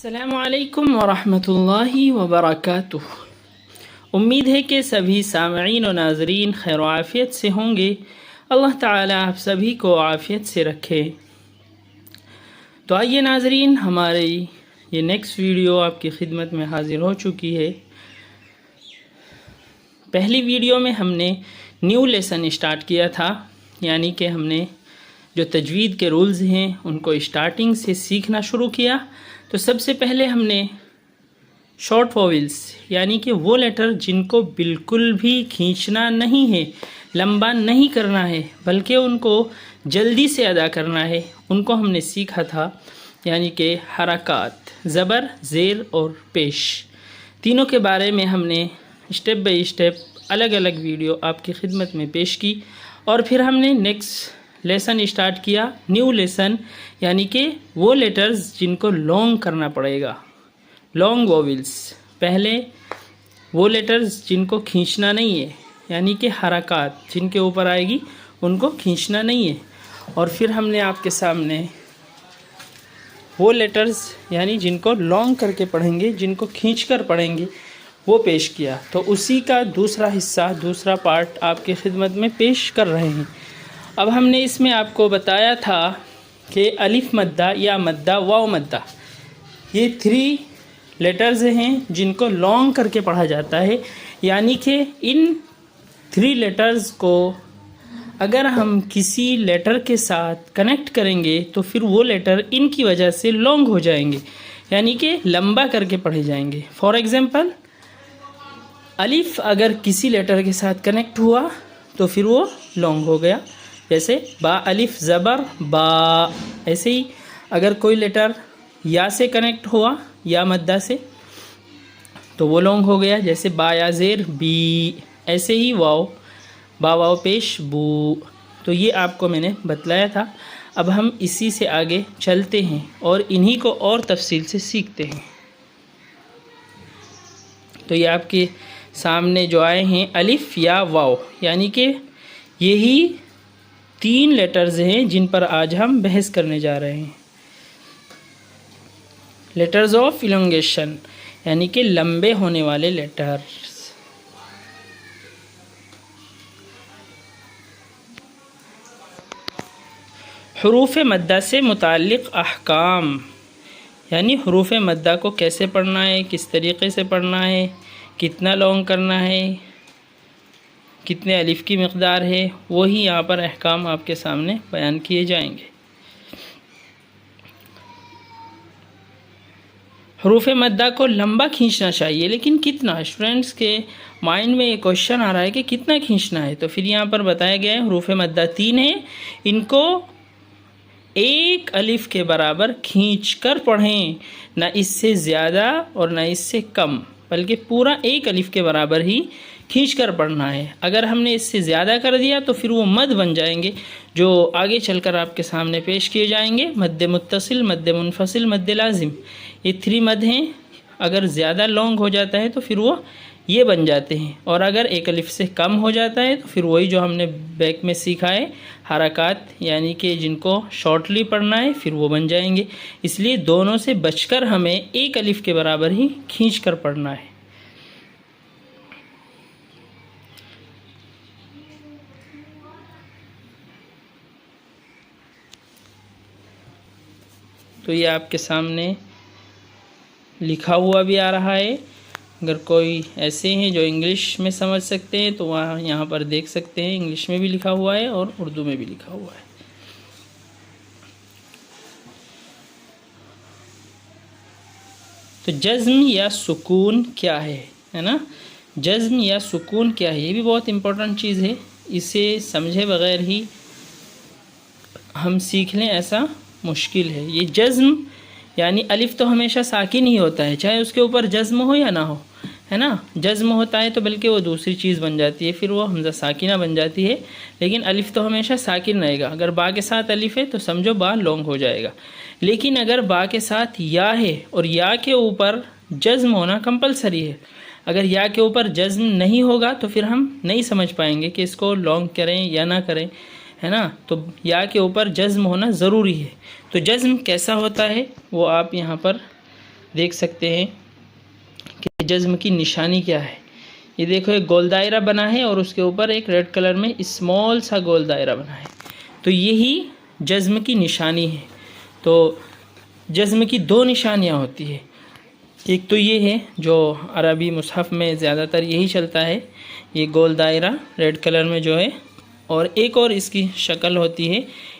السلام علیکم ورحمۃ اللہ وبرکاتہ۔ امید ہے کہ سبھی سامعین و ناظرین خیر و عافیت سے ہوں گے۔ اللہ تعالیٰ آپ سبھی کو عافیت سے رکھے۔ تو آئیے ناظرین، ہماری یہ نیکسٹ ویڈیو آپ کی خدمت میں حاضر ہو چکی ہے۔ پہلی ویڈیو میں ہم نے نیو لیسن اسٹارٹ کیا تھا، یعنی کہ ہم نے جو تجوید کے رولز ہیں ان کو اسٹارٹنگ سے سیکھنا شروع کیا۔ تو سب سے پہلے ہم نے شارٹ وویلز، یعنی کہ وہ لیٹر جن کو بالکل بھی کھینچنا نہیں ہے، لمبا نہیں کرنا ہے، بلکہ ان کو جلدی سے ادا کرنا ہے، ان کو ہم نے سیکھا تھا، یعنی کہ حرکات، زبر، زیر اور پیش، تینوں کے بارے میں ہم نے اسٹیپ بائی اسٹیپ الگ الگ ویڈیو آپ کی خدمت میں پیش کی۔ اور پھر ہم نے نیکسٹ لیسن اسٹارٹ کیا، نیو لیسن، یعنی کہ وہ لیٹرز جن کو لانگ کرنا پڑے گا، لانگ وویلز۔ پہلے وہ لیٹرز جن کو کھینچنا نہیں ہے، یعنی کہ حرکات جن کے اوپر آئے گی ان کو کھینچنا نہیں ہے۔ اور پھر ہم نے آپ کے سامنے وہ لیٹرز یعنی جن کو لانگ کر کے پڑھیں گے، جن کو کھینچ کر پڑھیں گے، وہ پیش کیا۔ تو اسی کا دوسرا حصہ، دوسرا پارٹ آپ کی خدمت میں پیش کر رہے ہیں۔ اب ہم نے اس میں آپ کو بتایا تھا کہ الف مدہ یا مدہ واو مدہ، یہ 3 لیٹرز ہیں جن کو لانگ کر کے پڑھا جاتا ہے، یعنی کہ ان 3 لیٹرز کو اگر ہم کسی لیٹر کے ساتھ کنیکٹ کریں گے تو پھر وہ لیٹر ان کی وجہ سے لانگ ہو جائیں گے، یعنی کہ لمبا کر کے پڑھے جائیں گے۔ فار ایگزامپل، الف اگر کسی لیٹر کے ساتھ کنیکٹ ہوا تو پھر وہ لانگ ہو گیا، جیسے با الف زبر با۔ ایسے ہی اگر کوئی لیٹر یا سے کنیکٹ ہوا، یا مدہ سے، تو وہ لانگ ہو گیا، جیسے با یا زیر بی۔ ایسے ہی واو، با واو پیش بو۔ تو یہ آپ کو میں نے بتلایا تھا۔ اب ہم اسی سے آگے چلتے ہیں اور انہی کو اور تفصیل سے سیکھتے ہیں۔ تو یہ آپ کے سامنے جو آئے ہیں الف یا واو، یعنی کہ یہی 3 لیٹرز ہیں جن پر آج ہم بحث کرنے جا رہے ہیں۔ لیٹرز آف ایلونگیشن، یعنی کہ لمبے ہونے والے لیٹرز۔ حروف مدہ سے متعلق احکام، یعنی حروف مدہ کو کیسے پڑھنا ہے، کس طریقے سے پڑھنا ہے، کتنا لانگ کرنا ہے، کتنے الف کی مقدار ہے، وہی یہاں پر احکام آپ کے سامنے بیان کیے جائیں گے۔ حروف مدہ کو لمبا کھینچنا چاہیے، لیکن کتنا؟ اسٹوڈنٹس کے مائنڈ میں یہ کوشچن آ رہا ہے کہ کتنا کھینچنا ہے، تو پھر یہاں پر بتایا گیا ہے حروف مدہ 3 ہیں، ان کو 1 الف کے برابر کھینچ کر پڑھیں، نہ اس سے زیادہ اور نہ اس سے کم، بلکہ پورا 1 الف کے برابر ہی کھینچ کر پڑھنا ہے۔ اگر ہم نے اس سے زیادہ کر دیا تو پھر وہ مد بن جائیں گے، جو آگے چل کر آپ کے سامنے پیش کیے جائیں گے۔ مد متصل، مد منفصل، مد لازم، یہ 3 مد ہیں۔ اگر زیادہ لانگ ہو جاتا ہے تو پھر وہ یہ بن جاتے ہیں، اور اگر 1 الف سے کم ہو جاتا ہے تو پھر وہی جو ہم نے بیک میں سیکھا ہے حرکات، یعنی کہ جن کو شارٹلی پڑھنا ہے، پھر وہ بن جائیں گے۔ اس لیے دونوں سے بچ کر ہمیں 1 الف کے برابر ہی کھینچ کر پڑھنا ہے۔ تو یہ آپ کے سامنے لکھا ہوا بھی آ رہا ہے۔ اگر کوئی ایسے ہیں جو انگلش میں سمجھ سکتے ہیں تو وہاں یہاں پر دیکھ سکتے ہیں، انگلش میں بھی لکھا ہوا ہے اور اردو میں بھی لکھا ہوا ہے۔ تو جزم یا سکون کیا ہے نا؟ جزم یا سکون کیا ہے، یہ بھی بہت امپورٹنٹ چیز ہے۔ اسے سمجھے بغیر ہی ہم سیکھ لیں ایسا مشکل ہے۔ یہ جزم یعنی الف تو ہمیشہ ساکن ہی ہوتا ہے، چاہے اس کے اوپر جزم ہو یا نہ ہو، ہے نا؟ جزم ہوتا ہے تو بلکہ وہ دوسری چیز بن جاتی ہے، پھر وہ حمزہ ساکنہ بن جاتی ہے، لیکن الف تو ہمیشہ ساکن رہے گا۔ اگر با کے ساتھ الف ہے تو سمجھو با لانگ ہو جائے گا، لیکن اگر با کے ساتھ یا ہے اور یا کے اوپر جزم ہونا کمپلسری ہے، اگر یا کے اوپر جزم نہیں ہوگا تو پھر ہم نہیں سمجھ پائیں گے کہ اس کو لانگ کریں یا نہ کریں، ہے نا؟ تو یا کے اوپر جزم ہونا ضروری ہے۔ تو جزم کیسا ہوتا ہے وہ آپ یہاں پر دیکھ سکتے ہیں کہ جزم کی نشانی کیا ہے. یہ دیکھو ایک گول دائرہ بنا ہے اور اس کے اوپر ایک ریڈ کلر میں اسمال سا گول دائرہ بنا ہے. تو یہی جزم کی نشانی ہے. تو جزم کی دو نشانیاں ہوتی ہے. ایک تو یہ ہے جو عربی مصحف میں زیادہ تر یہی چلتا ہے، یہ گول دائرہ ریڈ کلر میں جو ہے. اور ایک اور اس کی شکل ہوتی ہے،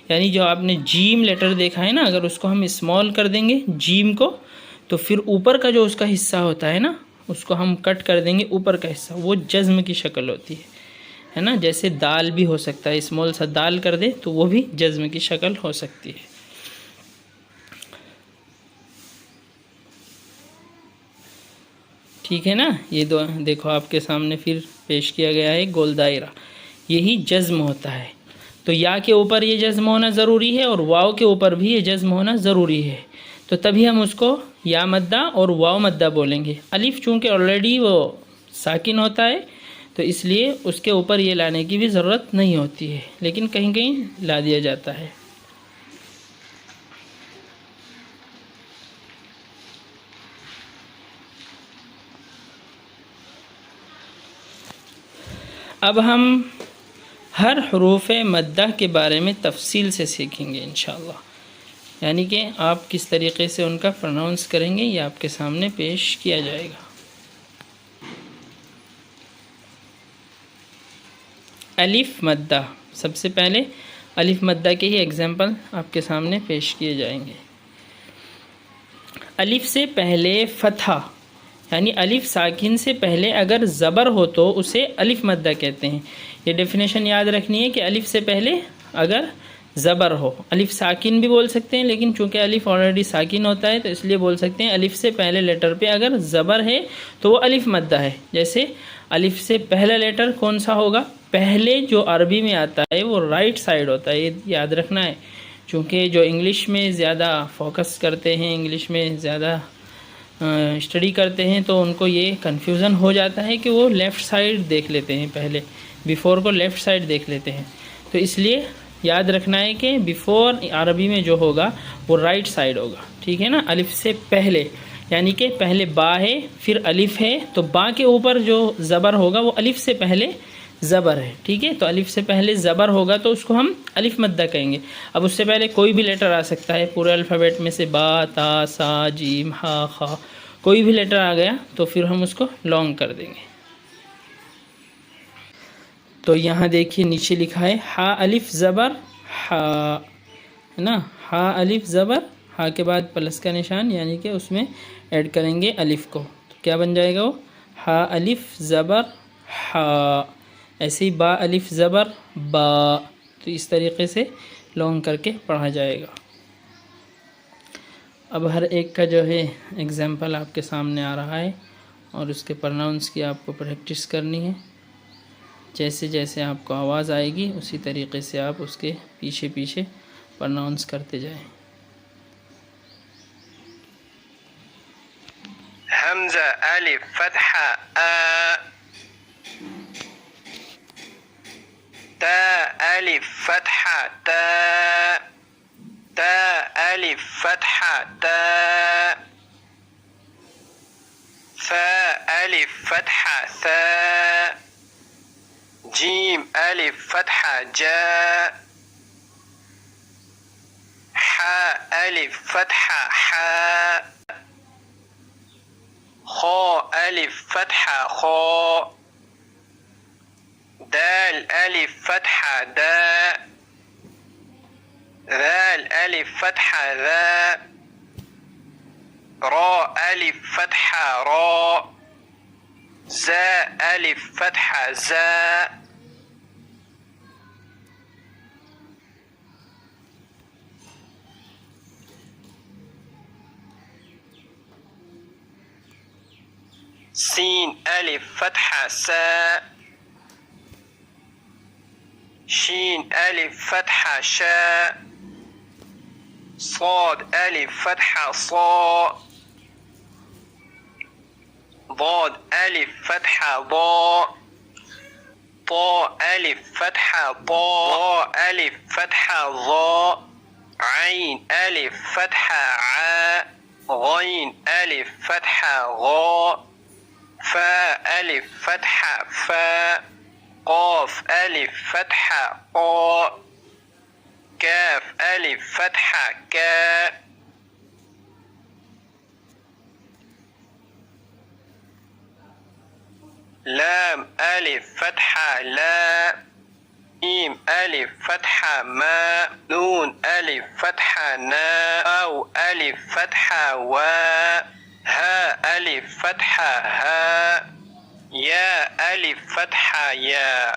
یعنی جو آپ نے جیم لیٹر دیکھا ہے نا، اگر اس کو ہم اسمال کر دیں گے جیم کو، تو پھر اوپر کا جو اس کا حصہ ہوتا ہے نا، اس کو ہم کٹ کر دیں گے اوپر کا حصہ، وہ جزم کی شکل ہوتی ہے نا. جیسے دال بھی ہو سکتا ہے، اسمال سا دال کر دے تو وہ بھی جزم کی شکل ہو سکتی ہے. ٹھیک ہے نا. یہ دو دیکھو آپ کے سامنے پھر پیش کیا گیا ہے گول دائرہ، یہی جزم ہوتا ہے. تو یا کے اوپر یہ جزم ہونا ضروری ہے اور واو کے اوپر بھی یہ جزم ہونا ضروری ہے. تو تبھی ہم اس کو یا مدہ اور واو مدہ بولیں گے. الف چونکہ آلریڈی وہ ساکن ہوتا ہے تو اس لیے اس کے اوپر یہ لانے کی بھی ضرورت نہیں ہوتی ہے، لیکن کہیں کہیں لا دیا جاتا ہے. اب ہم ہر حروف مدہ کے بارے میں تفصیل سے سیکھیں گے انشاءاللہ. یعنی کہ آپ کس طریقے سے ان کا پروناؤنس کریں گے یہ آپ کے سامنے پیش کیا جائے گا. الف مدہ، سب سے پہلے الف مدہ کے ہی ایگزامپل آپ کے سامنے پیش کیے جائیں گے. الف سے پہلے فتحہ، یعنی الف ساکن سے پہلے اگر زبر ہو تو اسے الف مدہ کہتے ہیں. یہ ڈیفینیشن یاد رکھنی ہے کہ الف سے پہلے اگر زبر ہو، الف ساکن بھی بول سکتے ہیں، لیکن چونکہ الف آلریڈی ساکن ہوتا ہے تو اس لیے بول سکتے ہیں الف سے پہلے لیٹر پہ اگر زبر ہے تو وہ الف مدہ ہے. جیسے الف سے پہلا لیٹر کون سا ہوگا؟ پہلے جو عربی میں آتا ہے وہ رائٹ سائڈ ہوتا ہے، یہ یاد رکھنا ہے. چونکہ جو انگلش میں زیادہ فوکس کرتے ہیں، انگلش میں زیادہ اسٹڈی کرتے ہیں، تو ان کو یہ کنفیوژن ہو جاتا ہے کہ وہ لیفٹ سائڈ دیکھ لیتے ہیں، پہلے بیفور کو لیفٹ سائڈ دیکھ لیتے ہیں. تو اس لیے یاد رکھنا ہے کہ بیفور عربی میں جو ہوگا وہ رائٹ سائڈ ہوگا. ٹھیک ہے نا. الف سے پہلے یعنی کہ پہلے با ہے پھر الف ہے، تو با کے اوپر جو زبر ہوگا وہ الف سے پہلے زبر ہے. ٹھیک ہے. تو الف سے پہلے زبر ہوگا تو اس کو ہم الف مدہ کہیں گے. اب اس سے پہلے کوئی بھی لیٹر آ سکتا ہے پورے الفابیٹ میں سے، با، تا، سا، جیم، ہا، خا، کوئی بھی لیٹر آ گیا تو پھر ہم اس کو لانگ کر دیں گے. تو یہاں دیکھیے نیچے لکھا ہے ہا الف زبر ہا، ہے نا. ہا الف زبر، ہا کے بعد پلس کا نشان، یعنی کہ اس میں ایڈ کریں گے الف کو، تو کیا بن جائے گا وہ ہا الف زبر ہا. ایسے ہی با الف زبر با. تو اس طریقے سے لانگ کر کے پڑھا جائے گا. اب ہر ایک کا جو ہے ایگزامپل آپ کے سامنے آ رہا ہے اور اس کے پروناؤنس کی آپ کو پریکٹس کرنی ہے. جیسے جیسے آپ کو آواز آئے گی اسی طریقے سے آپ اس کے پیچھے پیچھے پروناؤنس کرتے جائیں. حمزہ الف فتحہ آ، تا الف فتحہ تا، تا الف فتحہ تا، ثا الف فتحہ ثا، جیم الف فتحہ جا، حا الف فتحہ حا، خا الف فتحہ خا، دال الف فتحہ دا، ذال الف فتحہ ذا، را الف فتحہ را، زا الف فتحہ زا. سین الف فتحہ سا، شین الف فتحہ شا، صاد الف فتحہ صا، ضاد الف فتحہ ضا، طا الف فتحہ طا، ظا الف فتحہ ظا، عین الف فتحہ عا، غين ألف فتحة غا فاء ألف فتحة فاء قاف ألف فتحة قا كاف ألف فتحة كا لام ألف فتحة لا ميم ألف فتحة ما نون ألف فتحة نا أو ألف فتحة وا ها ألف فتحة ها يا ألف فتحة يا